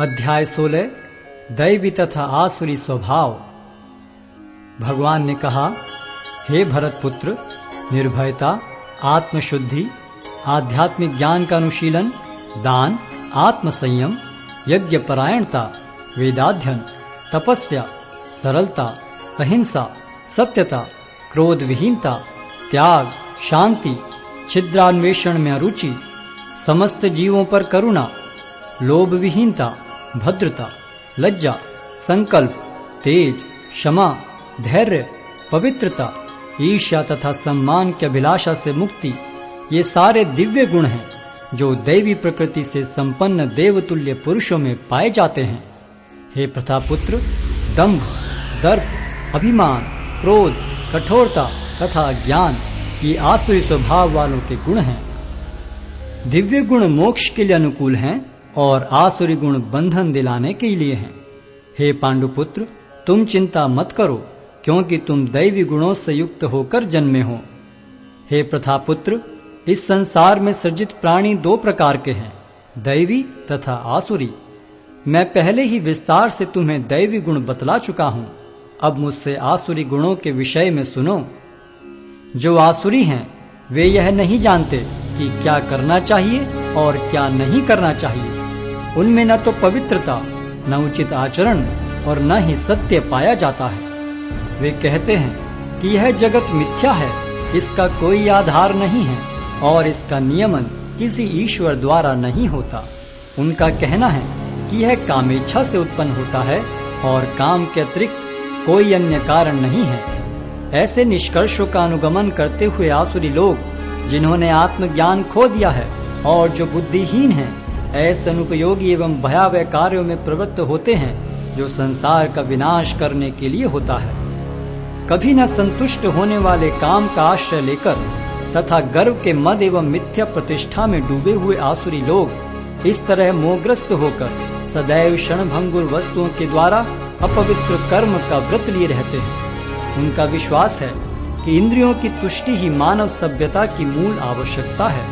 अध्याय 16 दैवी तथा आसुरी स्वभाव। भगवान ने कहा, हे भरत पुत्र, निर्भयता, आत्मशुद्धि, आध्यात्मिक ज्ञान का अनुशीलन, दान, आत्मसंयम, यज्ञ परायणता, वेदाध्ययन, तपस्या, सरलता, अहिंसा, सत्यता, क्रोध विहीनता, त्याग, शांति, छिद्रान्वेषण में अरुचि, समस्त जीवों पर करुणा, लोभ विहीनता, भद्रता, लज्जा, संकल्प, तेज, क्षमा, धैर्य, पवित्रता, ईर्ष्या तथा सम्मान की अभिलाषा से मुक्ति, ये सारे दिव्य गुण हैं जो दैवी प्रकृति से संपन्न देवतुल्य पुरुषों में पाए जाते हैं। हे प्रतापुत्र, दंभ, दर्प, अभिमान, क्रोध, कठोरता तथा ज्ञान ये आसुरी स्वभाव वालों के गुण हैं। दिव्य गुण मोक्ष के लिए अनुकूल हैं और आसुरी गुण बंधन दिलाने के लिए हैं। हे पांडुपुत्र, तुम चिंता मत करो, क्योंकि तुम दैवी गुणों से युक्त होकर जन्मे हो। हे प्रथापुत्र, इस संसार में सृजित प्राणी दो प्रकार के हैं, दैवी तथा आसुरी। मैं पहले ही विस्तार से तुम्हें दैवी गुण बतला चुका हूं। अब मुझसे आसुरी गुणों के विषय में सुनो। जो आसुरी हैं वे यह नहीं जानते कि क्या करना चाहिए और क्या नहीं करना चाहिए। उनमें न तो पवित्रता, न उचित आचरण और न ही सत्य पाया जाता है। वे कहते हैं कि यह जगत मिथ्या है, इसका कोई आधार नहीं है और इसका नियमन किसी ईश्वर द्वारा नहीं होता। उनका कहना है कि यह कामेच्छा से उत्पन्न होता है और काम के अतिरिक्त कोई अन्य कारण नहीं है। ऐसे निष्कर्षों का अनुगमन करते हुए आसुरी लोग, जिन्होंने आत्मज्ञान खो दिया है और जो बुद्धिहीन हैं, ऐसे अनुपयोगी एवं भयावह कार्यों में प्रवृत्त होते हैं जो संसार का विनाश करने के लिए होता है। कभी न संतुष्ट होने वाले काम का आश्रय लेकर तथा गर्व के मद एवं मिथ्या प्रतिष्ठा में डूबे हुए आसुरी लोग इस तरह मोहग्रस्त होकर सदैव क्षणभंगुर वस्तुओं के द्वारा अपवित्र कर्म का व्रत लिए रहते हैं। उनका विश्वास है कि इंद्रियों की तुष्टि ही मानव सभ्यता की मूल आवश्यकता है।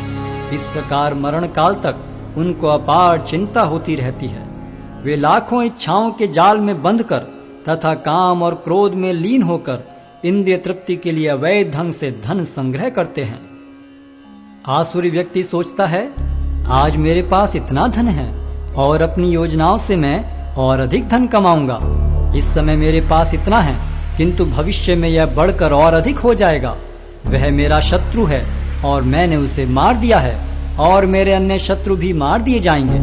इस प्रकार मरण काल तक उनको अपार चिंता होती रहती है। वे लाखों इच्छाओं के जाल में बंधकर तथा काम और क्रोध में लीन होकर इंद्रिय तृप्ति के लिए अवैध ढंग से धन संग्रह करते हैं। आसुरी व्यक्ति सोचता है, आज मेरे पास इतना धन है और अपनी योजनाओं से मैं और अधिक धन कमाऊंगा। इस समय मेरे पास इतना है, किंतु भविष्य में यह बढ़कर और अधिक हो जाएगा। वह मेरा शत्रु है और मैंने उसे मार दिया है और मेरे अन्य शत्रु भी मार दिए जाएंगे।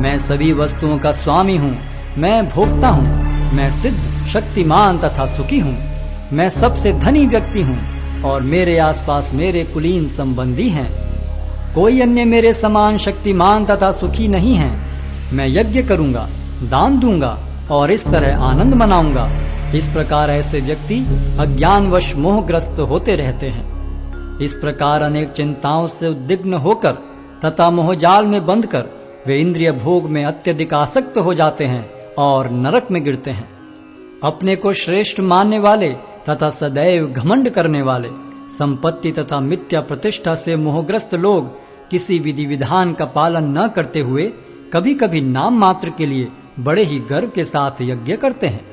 मैं सभी वस्तुओं का स्वामी हूँ, मैं भोक्ता हूँ, मैं सिद्ध, शक्तिमान तथा सुखी हूँ। मैं सबसे धनी व्यक्ति हूँ और मेरे आसपास मेरे कुलीन संबंधी हैं। कोई अन्य मेरे समान शक्तिमान तथा सुखी नहीं है। मैं यज्ञ करूंगा, दान दूंगा और इस तरह आनंद मनाऊंगा। इस प्रकार ऐसे व्यक्ति अज्ञानवश मोहग्रस्त होते रहते हैं। इस प्रकार अनेक चिंताओं से उद्विग्न होकर तथा मोहजाल में बंधकर वे इंद्रिय भोग में अत्यधिक आसक्त हो जाते हैं और नरक में गिरते हैं। अपने को श्रेष्ठ मानने वाले तथा सदैव घमंड करने वाले, संपत्ति तथा मिथ्या प्रतिष्ठा से मोहग्रस्त लोग किसी विधि विधान का पालन न करते हुए कभी कभी नाम मात्र के लिए बड़े ही गर्व के साथ यज्ञ करते हैं।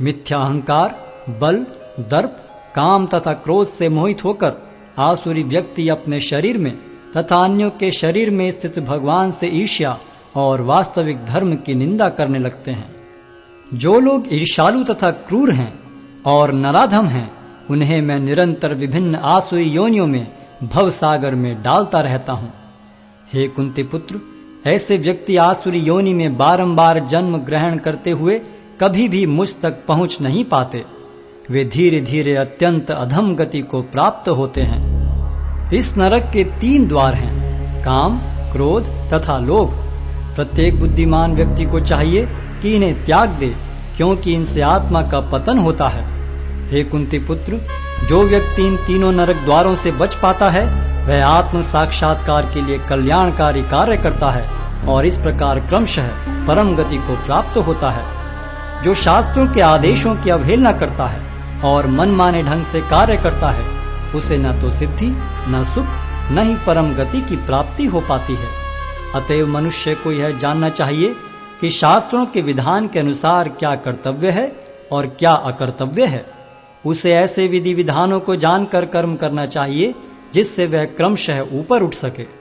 मिथ्या अहंकार, बल, दर्प, काम तथा क्रोध से मोहित होकर आसुरी व्यक्ति अपने शरीर में तथा अन्यों के शरीर में स्थित भगवान से ईर्ष्या और वास्तविक धर्म की निंदा करने लगते हैं। जो लोग ईर्ष्यालु तथा क्रूर हैं और नराधम हैं, उन्हें मैं निरंतर विभिन्न आसुरी योनियों में भव सागर में डालता रहता हूँ। हे कुंती पुत्र, ऐसे व्यक्ति आसुरी योनि में बारंबार जन्म ग्रहण करते हुए कभी भी मुझ तक पहुंच नहीं पाते। वे धीरे धीरे अत्यंत अधम गति को प्राप्त होते हैं। इस नरक के 3 द्वार हैं, काम, क्रोध तथा लोभ। प्रत्येक बुद्धिमान व्यक्ति को चाहिए कि इन्हें त्याग दे, क्योंकि इनसे आत्मा का पतन होता है। हे कुंती पुत्र, जो व्यक्ति इन तीनों नरक द्वारों से बच पाता है, वह आत्म साक्षात्कार के लिए कल्याणकारी कार्य करता है और इस प्रकार क्रमशः परम गति को प्राप्त होता है। जो शास्त्रों के आदेशों की अवहेलना करता है और मनमाने ढंग से कार्य करता है, उसे न तो सिद्धि, न सुख, न ही परम गति की प्राप्ति हो पाती है। अतएव मनुष्य को यह जानना चाहिए कि शास्त्रों के विधान के अनुसार क्या कर्तव्य है और क्या अकर्तव्य है। उसे ऐसे विधि विधानों को जानकर कर्म करना चाहिए जिससे वह क्रमशः ऊपर उठ सके।